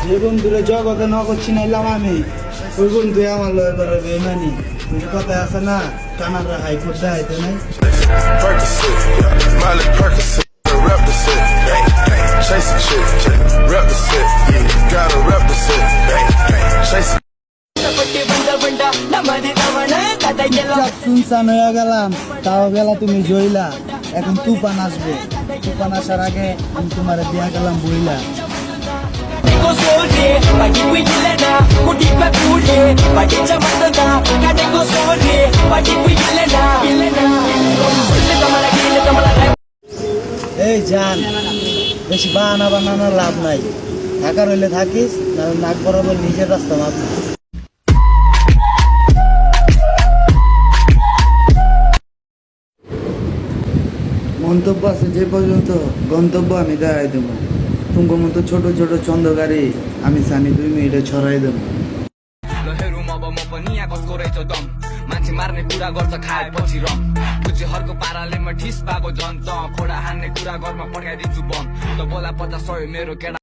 যে বন্ধুরে জগতে নগদ চিনাইলাম আমি ওই বন্ধু আমার লয় করে বেমানি ওই কথা আছে না কানাডা হাইকোর্ট দেখাইতে নাই শুনছান হয়ে গেলাম তাও গেলা তুমি জইলা এখন তুফান আসবে তুফান আসার আগে আমি তোমার দিয়া গেলাম বইলা এই জান বেশি বাহানা বানানোর লাভ নাই ঢাকা রইলে থাকিস না নাক বরাবর নিজের রাস্তা মাপ মন্তব্য আছে যে পর্যন্ত গন্তব্য আমি দেখাই দেবো তোমার মতো ছোট ছোট চন্দ্রগাড়ি আমি জানি 2 মিনিটে ছড়াই দেবো मान्छे मार्ने कुरा गर्छ खाएपछि रम बुझेहरूको पाराले म ठिस पाएको जन्छ खोडा हान्ने कुरा घरमा पड्काइदिन्छु बम त बोला 50 100 मेरो केटा